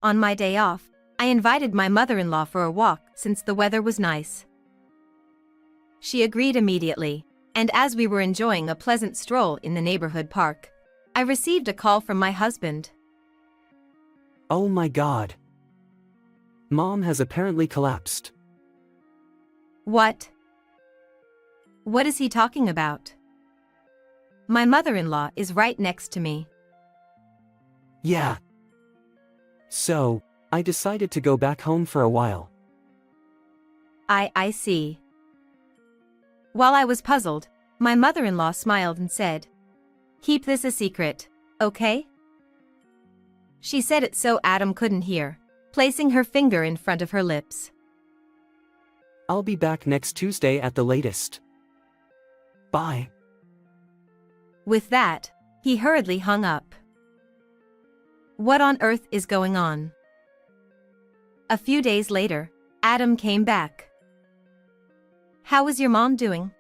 On my day off, I invited my mother-in-law for a walk since the weather was nice. She agreed immediately, and as we were enjoying a pleasant stroll in the neighborhood park, I received a call from my husband. Oh my God. Mom has apparently collapsed. What? What is he talking about? My mother-in-law is right next to me. Yeah. So, I decided to go back home for a while. I see. While I was puzzled, my mother-in-law smiled and said, "Keep this a secret, okay?" She said it so Adam couldn't hear, placing her finger in front of her lips. I'll be back next Tuesday at the latest. Bye. With that, he hurriedly hung up. What on earth is going on? A few days later, Adam came back. How is your mom doing?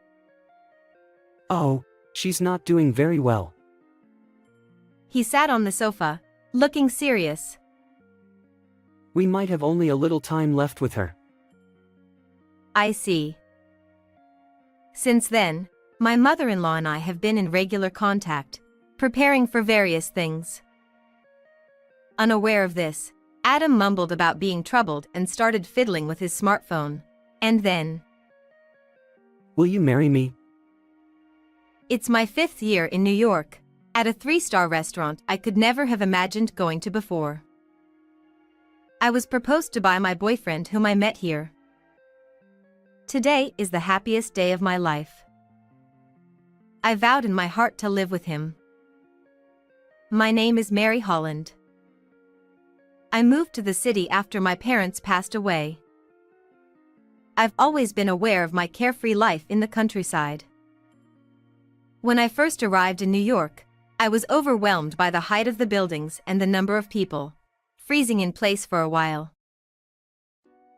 Oh, she's not doing very well. He sat on the sofa, looking serious. We might have only a little time left with her. I see. Since then, my mother-in-law and I have been in regular contact, preparing for various things. Unaware of this, Adam mumbled about being troubled and started fiddling with his smartphone. And then, Will you marry me? it's my 5th year in New York, at a 3-star restaurant I could never have imagined going to before. I was proposed to by my boyfriend whom I met here. Today is the happiest day of my life. I vowed in my heart to live with him. My name is Mary Holland. I moved to the city after my parents passed away. I've always been aware of my carefree life in the countryside. When I first arrived in New York, I was overwhelmed by the height of the buildings and the number of people, freezing in place for a while.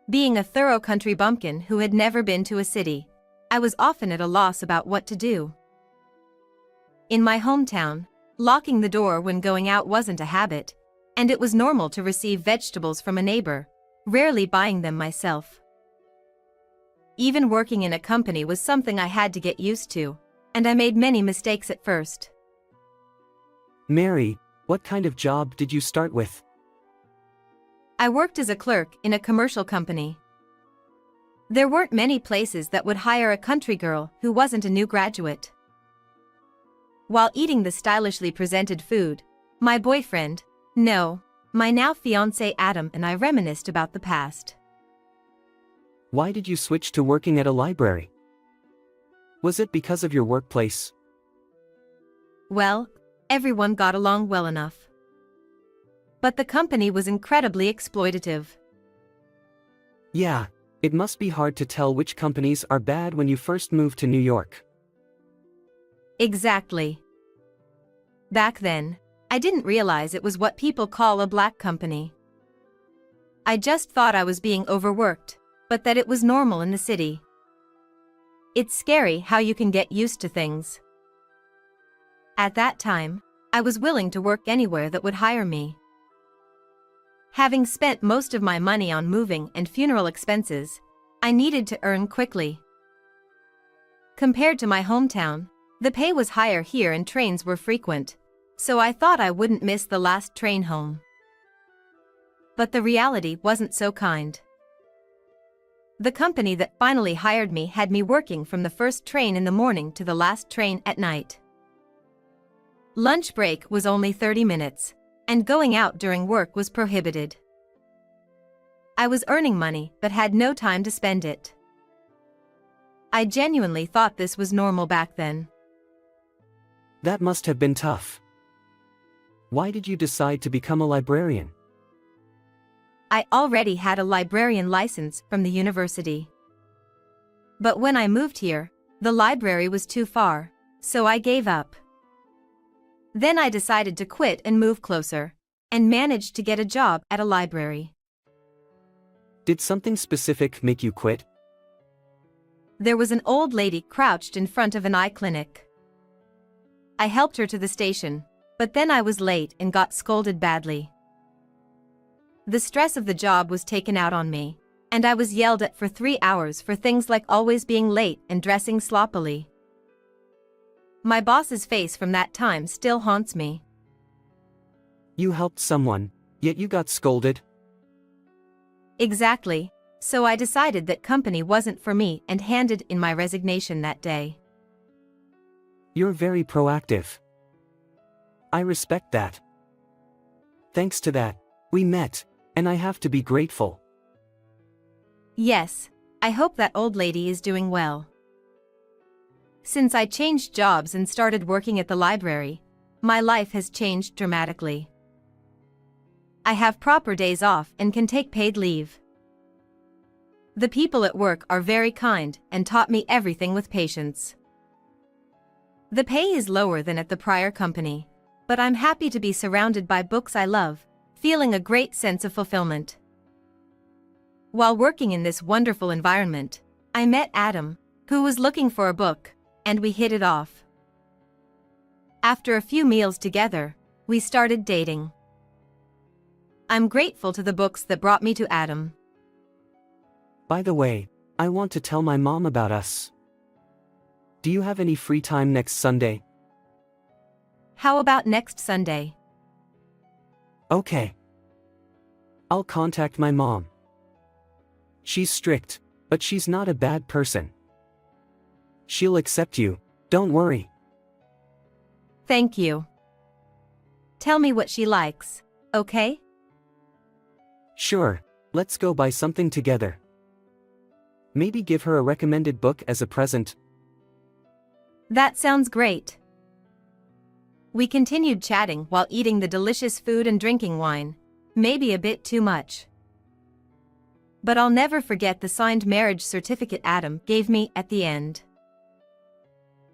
Being a thorough country bumpkin who had never been to a city, I was often at a loss about what to do. In my hometown, locking the door when going out wasn't a habit, and it was normal to receive vegetables from a neighbor, rarely buying them myself. Even working in a company was something I had to get used to, and I made many mistakes at first. Mary, what kind of job did you start with? I worked as a clerk in a commercial company. There weren't many places that would hire a country girl who wasn't a new graduate. While eating the stylishly presented food, my boyfriend, my now fiancé Adam and I reminisced about the past. Why did you switch to working at a library? Was it because of your workplace? Well, everyone got along well enough. But the company was incredibly exploitative. Yeah, it must be hard to tell which companies are bad when you first move to New York. Exactly. Back then, I didn't realize it was what people call a black company. I just thought I was being overworked, but that it was normal in the city. It's scary how you can get used to things. At that time, I was willing to work anywhere that would hire me. Having spent most of my money on moving and funeral expenses, I needed to earn quickly. Compared to my hometown, the pay was higher here and trains were frequent, so I thought I wouldn't miss the last train home. But the reality wasn't so kind. The company that finally hired me had me working from the first train in the morning to the last train at night. Lunch break was only 30 minutes, and going out during work was prohibited. I was earning money but had no time to spend it. I genuinely thought this was normal back then. That must have been tough. Why did you decide to become a librarian? I already had a librarian license from the university. But when I moved here, the library was too far, so I gave up. Then I decided to quit and move closer, and managed to get a job at a library. Did something specific make you quit? There was an old lady crouched in front of an eye clinic. I helped her to the station, but then I was late and got scolded badly. The stress of the job was taken out on me, and I was yelled at for 3 hours for things like always being late and dressing sloppily. My boss's face from that time still haunts me. You helped someone, yet you got scolded? Exactly, so I decided that company wasn't for me and handed in my resignation that day. You're very proactive. I respect that. Thanks to that, we met, and I have to be grateful. Yes, I hope that old lady is doing well. Since I changed jobs and started working at the library, my life has changed dramatically. I have proper days off and can take paid leave. The people at work are very kind and taught me everything with patience. The pay is lower than at the prior company, but I'm happy to be surrounded by books I love, feeling a great sense of fulfillment. While working in this wonderful environment, I met Adam, who was looking for a book, and we hit it off. After a few meals together, we started dating. I'm grateful to the books that brought me to Adam. By the way, I want to tell my mom about us. Do you have any free time next Sunday? How about next Sunday? Okay. I'll contact my mom. She's strict, but she's not a bad person. She'll accept you, don't worry. Thank you. Tell me what she likes, okay? Sure, let's go buy something together. Maybe give her a recommended book as a present. That sounds great. We continued chatting while eating the delicious food and drinking wine, maybe a bit too much. But I'll never forget the signed marriage certificate Adam gave me at the end.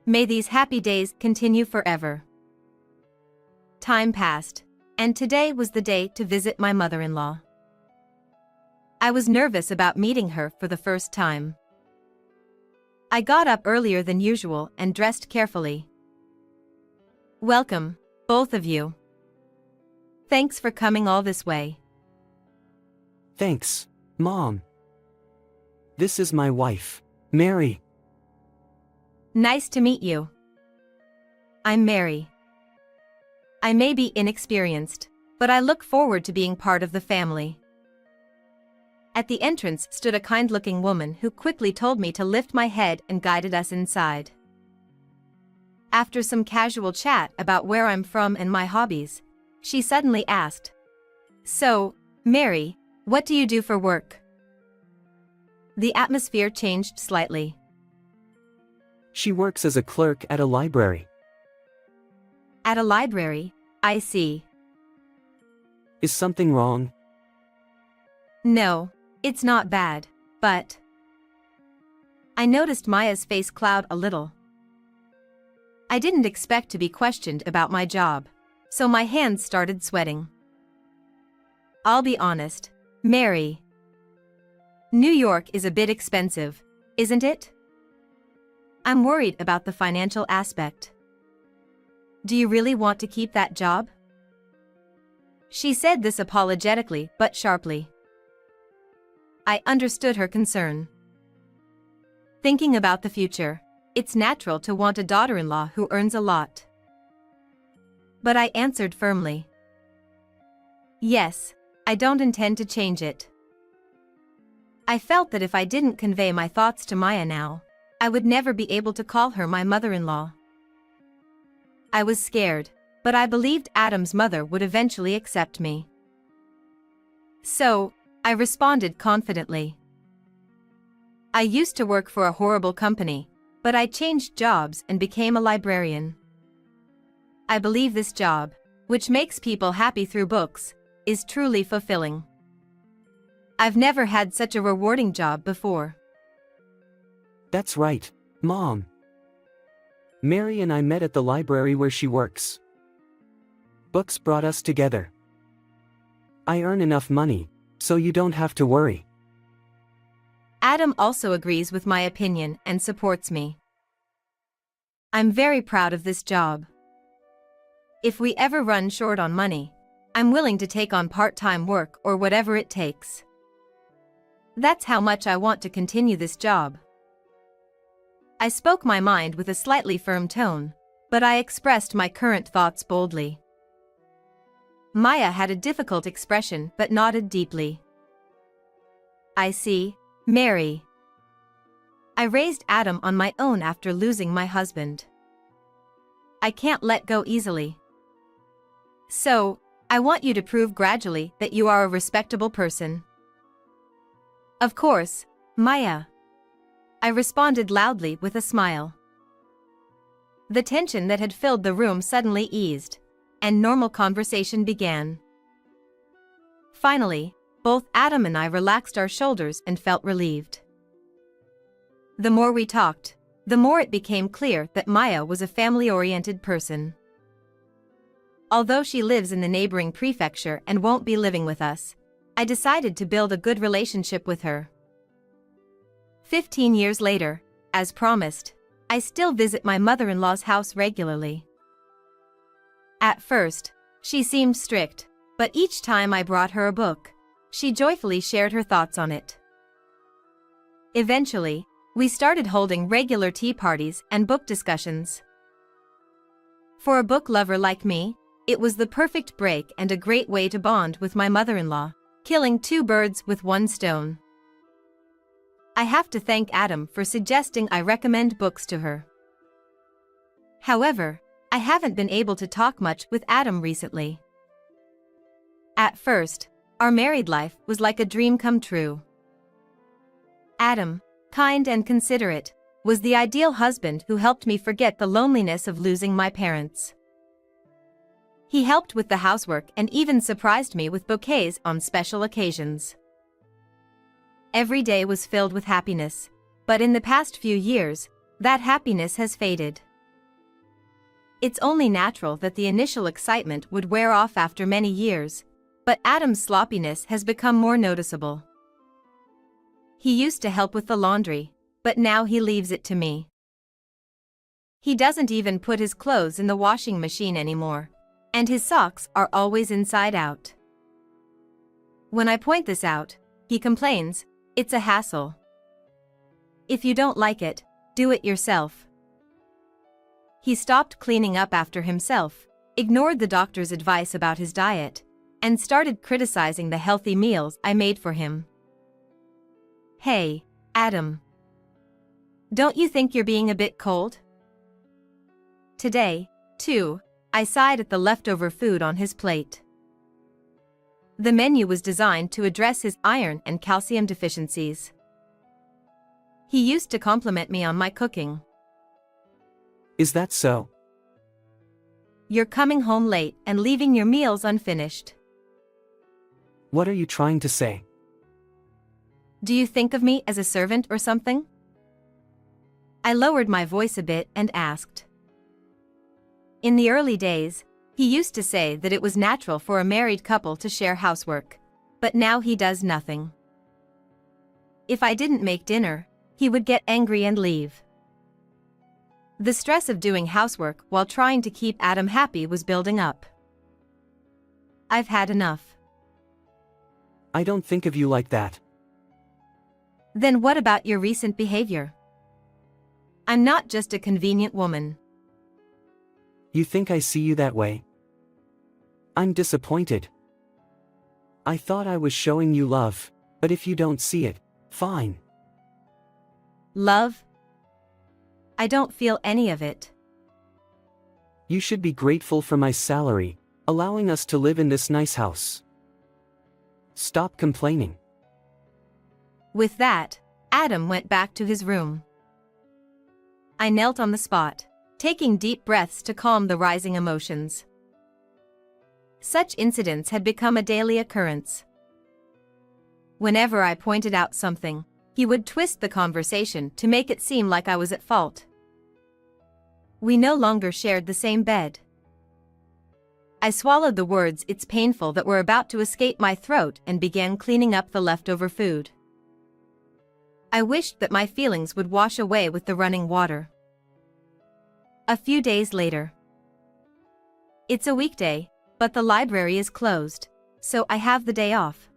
May these happy days continue forever. Time passed, and today was the day to visit my mother-in-law. I was nervous about meeting her for the first time. I got up earlier than usual and dressed carefully. Welcome, both of you. Thanks for coming all this way. Thanks, Mom. This is my wife, Mary. Nice to meet you. I'm Mary. I may be inexperienced, but I look forward to being part of the family. At the entrance stood a kind-looking woman who quickly told me to lift my head and guided us inside. After some casual chat about where I'm from and my hobbies, she suddenly asked, "So, Mary, what do you do for work?" The atmosphere changed slightly. She works as a clerk at a library. At a library, I see. Is something wrong? No, it's not bad, but... I noticed Maya's face cloud a little. I didn't expect to be questioned about my job, so my hands started sweating. I'll be honest, Mary. New York is a bit expensive, isn't it? I'm worried about the financial aspect. Do you really want to keep that job? She said this apologetically but sharply. I understood her concern. Thinking about the future, it's natural to want a daughter-in-law who earns a lot. But I answered firmly. Yes, I don't intend to change it. I felt that if I didn't convey my thoughts to Maya now, I would never be able to call her my mother-in-law. I was scared, but I believed Adam's mother would eventually accept me. So, I responded confidently. I used to work for a horrible company, but I changed jobs and became a librarian. I believe this job, which makes people happy through books, is truly fulfilling. I've never had such a rewarding job before. That's right, Mom. Mary and I met at the library where she works. Books brought us together. I earn enough money, so you don't have to worry. Adam also agrees with my opinion and supports me. I'm very proud of this job. If we ever run short on money, I'm willing to take on part-time work or whatever it takes. That's how much I want to continue this job. I spoke my mind with a slightly firm tone, but I expressed my current thoughts boldly. Maya had a difficult expression but nodded deeply. I see, Mary. I raised Adam on my own after losing my husband. I can't let go easily. So, I want you to prove gradually that you are a respectable person. Of course, Maya. I responded loudly with a smile. The tension that had filled the room suddenly eased, and normal conversation began. Finally, both Adam and I relaxed our shoulders and felt relieved. The more we talked, the more it became clear that Maya was a family-oriented person. Although she lives in the neighboring prefecture and won't be living with us, I decided to build a good relationship with her. 15 years later, as promised, I still visit my mother-in-law's house regularly. At first, she seemed strict, but each time I brought her a book, she joyfully shared her thoughts on it. Eventually, we started holding regular tea parties and book discussions. For a book lover like me, it was the perfect break and a great way to bond with my mother-in-law, killing two birds with one stone. I have to thank Adam for suggesting I recommend books to her. However, I haven't been able to talk much with Adam recently. At first, our married life was like a dream come true. Adam, kind and considerate, was the ideal husband who helped me forget the loneliness of losing my parents. He helped with the housework and even surprised me with bouquets on special occasions. Every day was filled with happiness, but in the past few years, that happiness has faded. It's only natural that the initial excitement would wear off after many years, but Adam's sloppiness has become more noticeable. He used to help with the laundry, but now he leaves it to me. He doesn't even put his clothes in the washing machine anymore, and his socks are always inside out. When I point this out, he complains, "It's a hassle. If you don't like it, do it yourself." He stopped cleaning up after himself, ignored the doctor's advice about his diet, and started criticizing the healthy meals I made for him. Hey, Adam. Don't you think you're being a bit cold? Today, too, I sighed at the leftover food on his plate. The menu was designed to address his iron and calcium deficiencies. He used to compliment me on my cooking. Is that so? You're coming home late and leaving your meals unfinished. What are you trying to say? Do you think of me as a servant or something? I lowered my voice a bit and asked. In the early days, he used to say that it was natural for a married couple to share housework, but now he does nothing. If I didn't make dinner, he would get angry and leave. The stress of doing housework while trying to keep Adam happy was building up. I've had enough. I don't think of you like that. Then what about your recent behavior? I'm not just a convenient woman. You think I see you that way? I'm disappointed. I thought I was showing you love, but if you don't see it, fine. Love? I don't feel any of it. You should be grateful for my salary, allowing us to live in this nice house. Stop complaining. With that, Adam went back to his room. I knelt on the spot, taking deep breaths to calm the rising emotions. Such incidents had become a daily occurrence. Whenever I pointed out something, he would twist the conversation to make it seem like I was at fault. We no longer shared the same bed. I swallowed the words "it's painful" that were about to escape my throat and began cleaning up the leftover food. I wished that my feelings would wash away with the running water. A few days later. It's a weekday, but the library is closed, so I have the day off.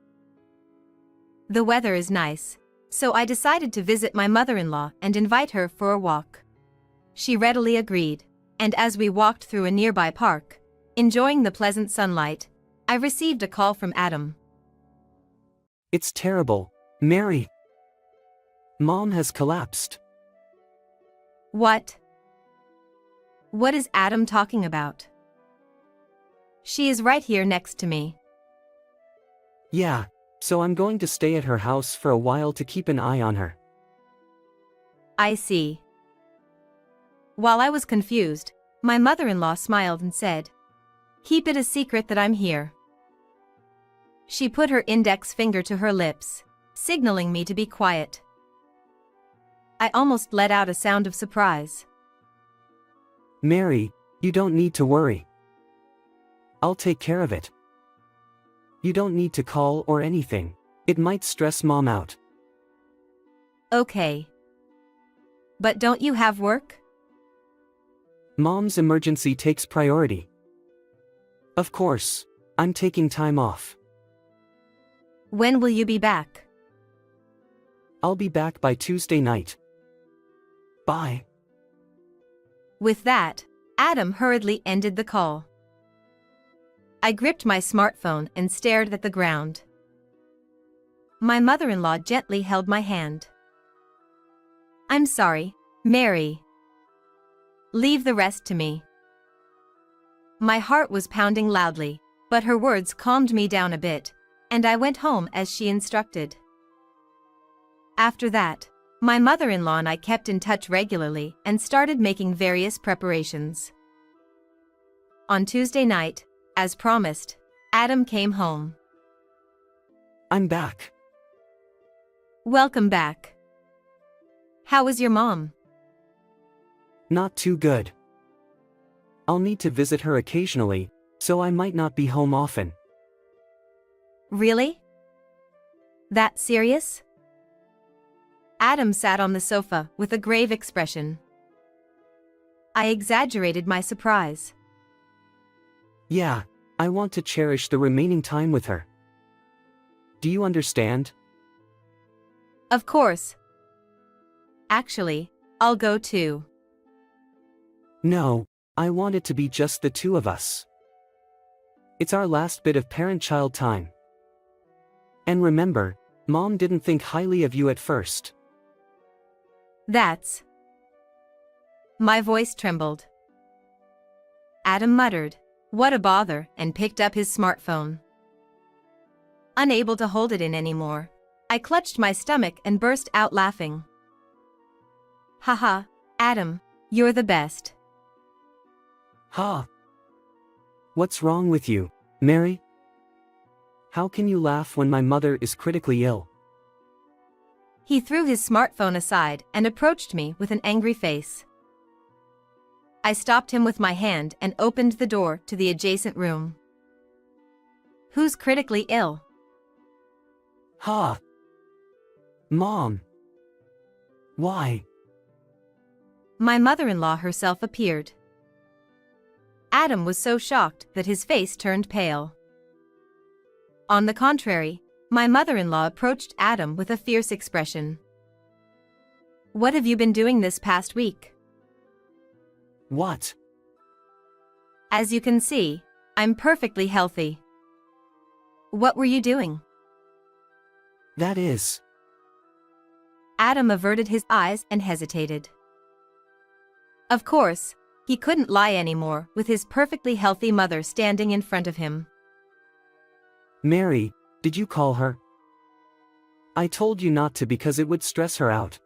The weather is nice, so I decided to visit my mother-in-law and invite her for a walk. She readily agreed, and as we walked through a nearby park, enjoying the pleasant sunlight, I received a call from Adam. It's terrible, Mary. Mom has collapsed. What? What is Adam talking about? She is right here next to me. Yeah, so I'm going to stay at her house for a while to keep an eye on her. I see. While I was confused, my mother-in-law smiled and said, "Keep it a secret that I'm here." She put her index finger to her lips, signaling me to be quiet. I almost let out a sound of surprise. Mary, you don't need to worry. I'll take care of it. You don't need to call or anything. It might stress Mom out. Okay. But don't you have work? Mom's emergency takes priority. Of course, I'm taking time off. When will you be back? I'll be back by Tuesday night. Bye. With that, Adam hurriedly ended the call. I gripped my smartphone and stared at the ground. My mother-in-law gently held my hand. "I'm sorry, Mary. Leave the rest to me." My heart was pounding loudly, but her words calmed me down a bit, and I went home as she instructed. After that, my mother-in-law and I kept in touch regularly and started making various preparations. On Tuesday night, as promised, Adam came home. I'm back. Welcome back. How is your mom? Not too good. I'll need to visit her occasionally, so I might not be home often. Really? That serious? Adam sat on the sofa with a grave expression. I exaggerated my surprise. Yeah, I want to cherish the remaining time with her. Do you understand? Of course. Actually, I'll go too. No, I want it to be just the two of us. It's our last bit of parent-child time. And remember, Mom didn't think highly of you at first. That's... My voice trembled. Adam muttered, "What a bother," and picked up his smartphone. Unable to hold it in anymore, I clutched my stomach and burst out laughing. Haha, Adam, you're the best. Ha! What's wrong with you, Mary? How can you laugh when my mother is critically ill? He threw his smartphone aside and approached me with an angry face. I stopped him with my hand and opened the door to the adjacent room. Who's critically ill? Ha! Mom! Why? My mother-in-law herself appeared. Adam was so shocked that his face turned pale. On the contrary, my mother-in-law approached Adam with a fierce expression. "What have you been doing this past week?" What? As you can see, I'm perfectly healthy. What were you doing? That is... Adam averted his eyes and hesitated. Of course, he couldn't lie anymore with his perfectly healthy mother standing in front of him. Mary, did you call her? I told you not to because it would stress her out.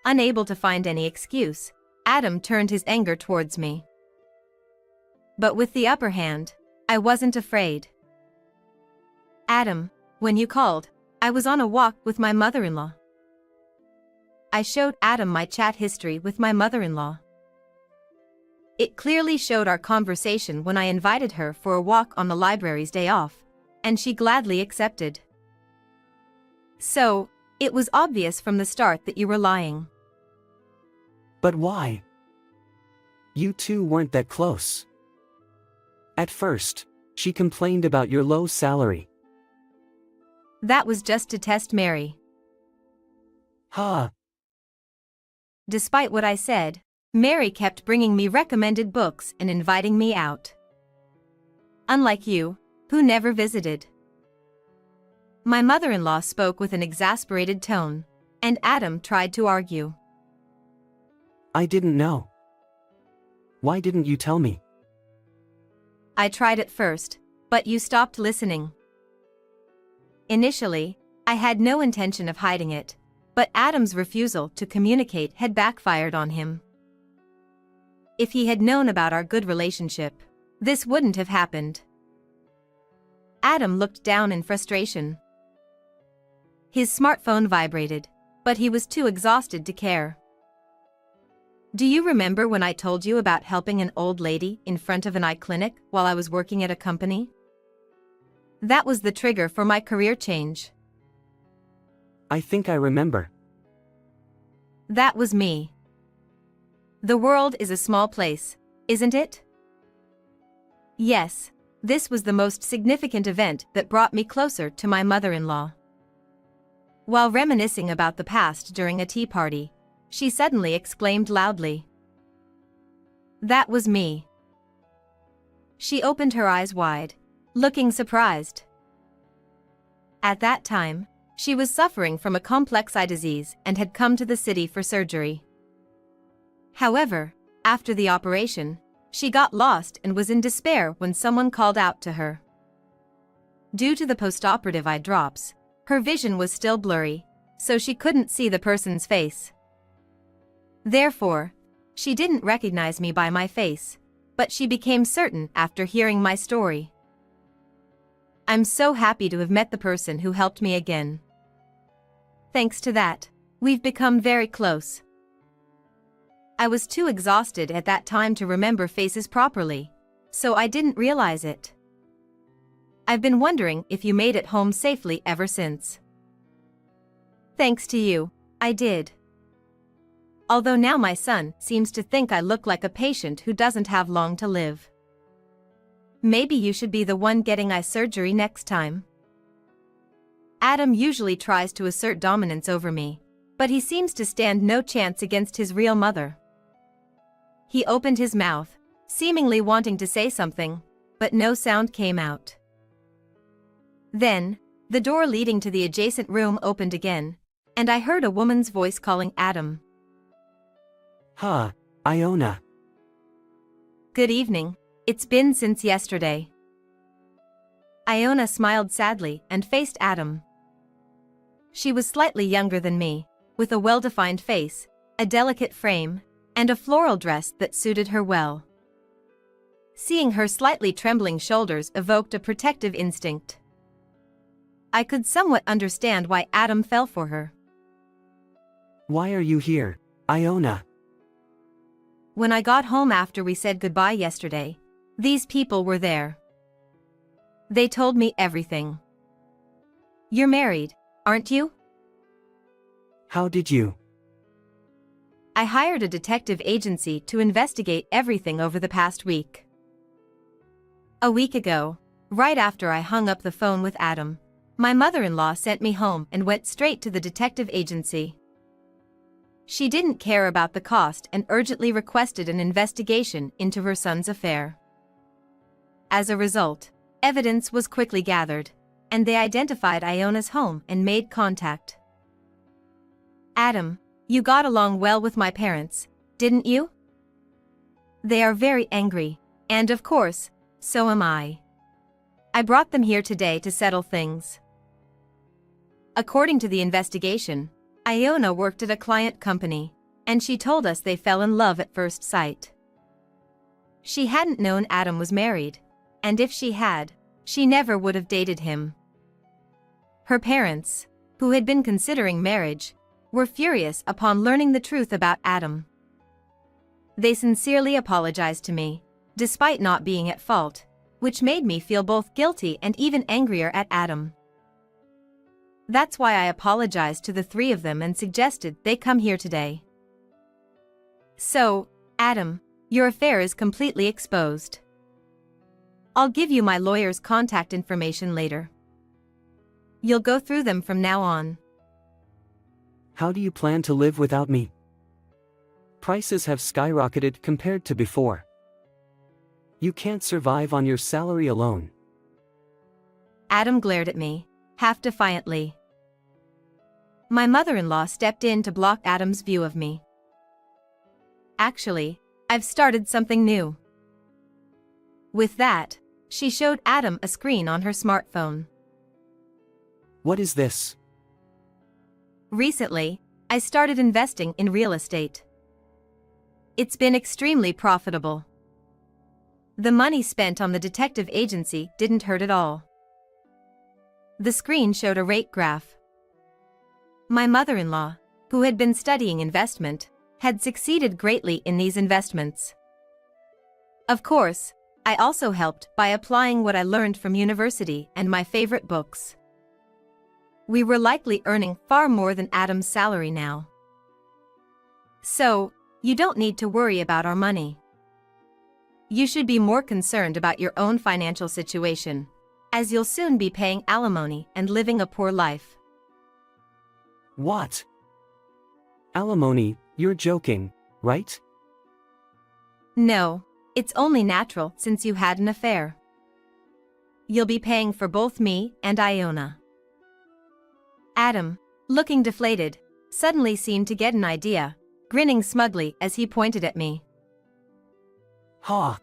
Unable to find any excuse, Adam turned his anger towards me. But with the upper hand, I wasn't afraid. Adam, when you called, I was on a walk with my mother-in-law. I showed Adam my chat history with my mother-in-law. It clearly showed our conversation when I invited her for a walk on the library's day off, and she gladly accepted. So, it was obvious from the start that you were lying. But why? You two weren't that close. At first, she complained about your low salary. That was just to test Mary. Ha! Despite what I said, Mary kept bringing me recommended books and inviting me out. Unlike you, who never visited. My mother-in-law spoke with an exasperated tone, and Adam tried to argue. I didn't know. Why didn't you tell me? I tried at first, but you stopped listening. Initially, I had no intention of hiding it, but Adam's refusal to communicate had backfired on him. If he had known about our good relationship, this wouldn't have happened. Adam looked down in frustration. His smartphone vibrated, but he was too exhausted to care. Do you remember when I told you about helping an old lady in front of an eye clinic while I was working at a company? That was the trigger for my career change. I think I remember. That was me. The world is a small place, isn't it? Yes, this was the most significant event that brought me closer to my mother-in-law. While reminiscing about the past during a tea party, she suddenly exclaimed loudly. That was me. She opened her eyes wide, looking surprised. At that time, she was suffering from a complex eye disease and had come to the city for surgery. However, after the operation, she got lost and was in despair when someone called out to her. Due to the postoperative eye drops, her vision was still blurry, so she couldn't see the person's face. Therefore, she didn't recognize me by my face, but she became certain after hearing my story. I'm so happy to have met the person who helped me again. Thanks to that, we've become very close. I was too exhausted at that time to remember faces properly, so I didn't realize it. I've been wondering if you made it home safely ever since. Thanks to you, I did. Although now my son seems to think I look like a patient who doesn't have long to live. Maybe you should be the one getting eye surgery next time. Adam usually tries to assert dominance over me, but he seems to stand no chance against his real mother. He opened his mouth, seemingly wanting to say something, but no sound came out. Then, the door leading to the adjacent room opened again, and I heard a woman's voice calling Adam. Ha, Iona. Good evening, it's been since yesterday. Iona smiled sadly and faced Adam. She was slightly younger than me, with a well-defined face, a delicate frame, and a floral dress that suited her well. Seeing her slightly trembling shoulders evoked a protective instinct. I could somewhat understand why Adam fell for her. Why are you here, Iona? When I got home after we said goodbye yesterday, these people were there. They told me everything. You're married, aren't you? How did you? I hired a detective agency to investigate everything over the past week. A week ago, right after I hung up the phone with Adam, my mother-in-law sent me home and went straight to the detective agency. She didn't care about the cost and urgently requested an investigation into her son's affair. As a result, evidence was quickly gathered, and they identified Iona's home and made contact. Adam, you got along well with my parents, didn't you? They are very angry, and of course, so am I. I brought them here today to settle things. According to the investigation, Iona worked at a client company, and she told us they fell in love at first sight. She hadn't known Adam was married, and if she had, she never would have dated him. Her parents, who had been considering marriage, were furious upon learning the truth about Adam. They sincerely apologized to me, despite not being at fault, which made me feel both guilty and even angrier at Adam. That's why I apologized to the three of them and suggested they come here today. So, Adam, your affair is completely exposed. I'll give you my lawyer's contact information later. You'll go through them from now on. How do you plan to live without me? Prices have skyrocketed compared to before. You can't survive on your salary alone. Adam glared at me, half defiantly. My mother-in-law stepped in to block Adam's view of me. Actually, I've started something new. With that, she showed Adam a screen on her smartphone. What is this? Recently, I started investing in real estate. It's been extremely profitable. The money spent on the detective agency didn't hurt at all. The screen showed a rate graph. My mother-in-law, who had been studying investment, had succeeded greatly in these investments. Of course, I also helped by applying what I learned from university and my favorite books. We were likely earning far more than Adam's salary now. So, you don't need to worry about our money. You should be more concerned about your own financial situation, as you'll soon be paying alimony and living a poor life. What? Alimony, you're joking, right? No, it's only natural since you had an affair. You'll be paying for both me and Iona. Adam, looking deflated, suddenly seemed to get an idea, grinning smugly as he pointed at me. Ha!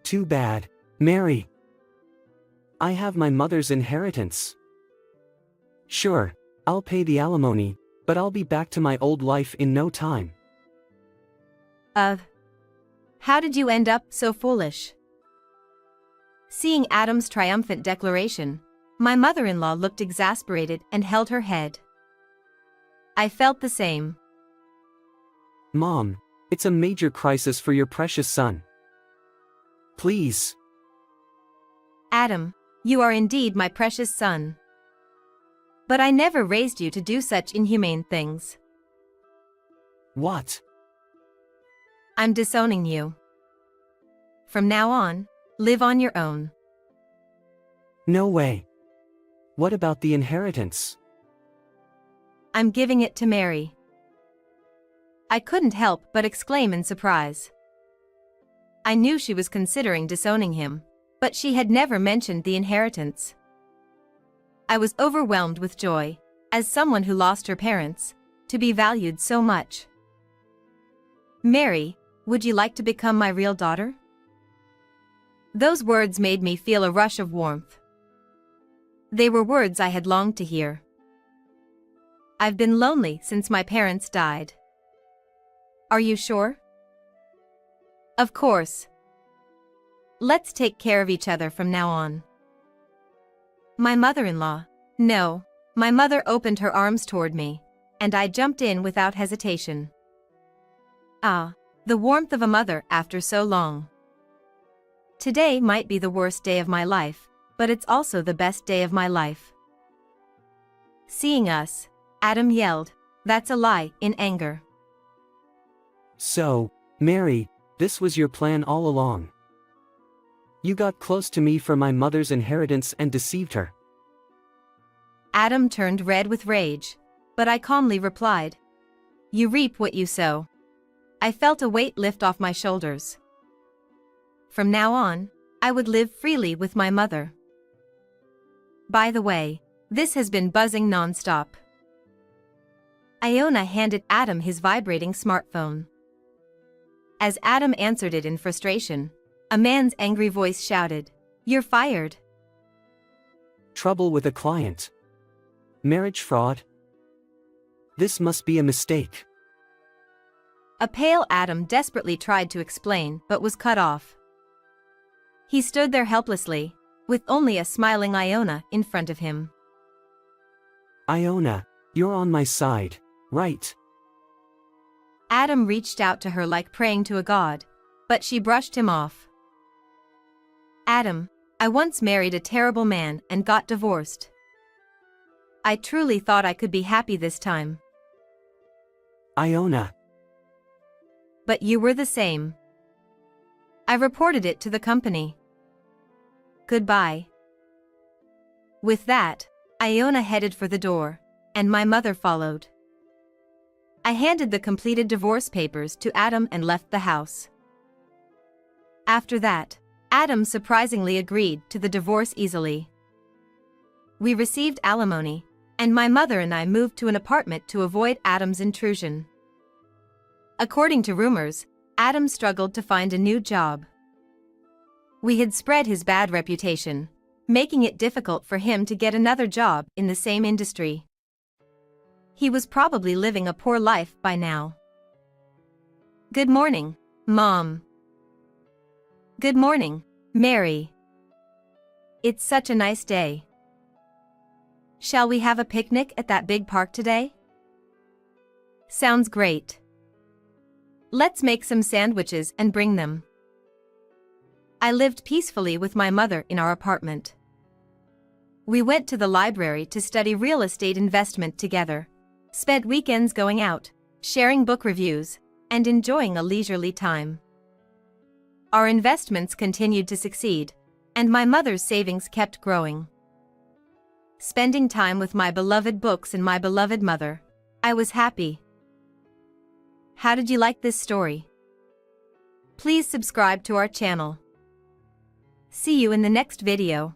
Too bad, Mary. I have my mother's inheritance. Sure, I'll pay the alimony, but I'll be back to my old life in no time. How did you end up so foolish? Seeing Adam's triumphant declaration, my mother-in-law looked exasperated and held her head. I felt the same. Mom, it's a major crisis for your precious son. Please. Adam, you are indeed my precious son. But I never raised you to do such inhumane things. What? I'm disowning you. From now on, live on your own. No way. What about the inheritance? I'm giving it to Mary. I couldn't help but exclaim in surprise. I knew she was considering disowning him, but she had never mentioned the inheritance. I was overwhelmed with joy, as someone who lost her parents, to be valued so much. Mary, would you like to become my real daughter? Those words made me feel a rush of warmth. They were words I had longed to hear. I've been lonely since my parents died. Are you sure? Of course. Let's take care of each other from now on. My mother-in-law, no, my mother opened her arms toward me, and I jumped in without hesitation. Ah, the warmth of a mother after so long. Today might be the worst day of my life, but it's also the best day of my life. Seeing us, Adam yelled, "That's a lie," in anger. So, Mary, this was your plan all along. You got close to me for my mother's inheritance and deceived her. Adam turned red with rage, but I calmly replied, "You reap what you sow." I felt a weight lift off my shoulders. From now on, I would live freely with my mother. By the way, this has been buzzing non-stop. Iona handed Adam his vibrating smartphone. As Adam answered it in frustration, a man's angry voice shouted, "You're fired." Trouble with a client. Marriage fraud. This must be a mistake. A pale Adam desperately tried to explain but was cut off. He stood there helplessly, with only a smiling Iona in front of him. Iona, you're on my side, right? Adam reached out to her like praying to a god, but she brushed him off. Adam, I once married a terrible man and got divorced. I truly thought I could be happy this time. Iona. But you were the same. I reported it to the company. Goodbye." With that, Iona headed for the door, and my mother followed. I handed the completed divorce papers to Adam and left the house. After that, Adam surprisingly agreed to the divorce easily. We received alimony, and my mother and I moved to an apartment to avoid Adam's intrusion. According to rumors, Adam struggled to find a new job. We had spread his bad reputation, making it difficult for him to get another job in the same industry. He was probably living a poor life by now. "Good morning, Mom." "Good morning, Mary. It's such a nice day. Shall we have a picnic at that big park today?" "Sounds great. Let's make some sandwiches and bring them." I lived peacefully with my mother in our apartment. We went to the library to study real estate investment together, spent weekends going out, sharing book reviews, and enjoying a leisurely time. Our investments continued to succeed, and my mother's savings kept growing. Spending time with my beloved books and my beloved mother, I was happy. How did you like this story? Please subscribe to our channel. See you in the next video.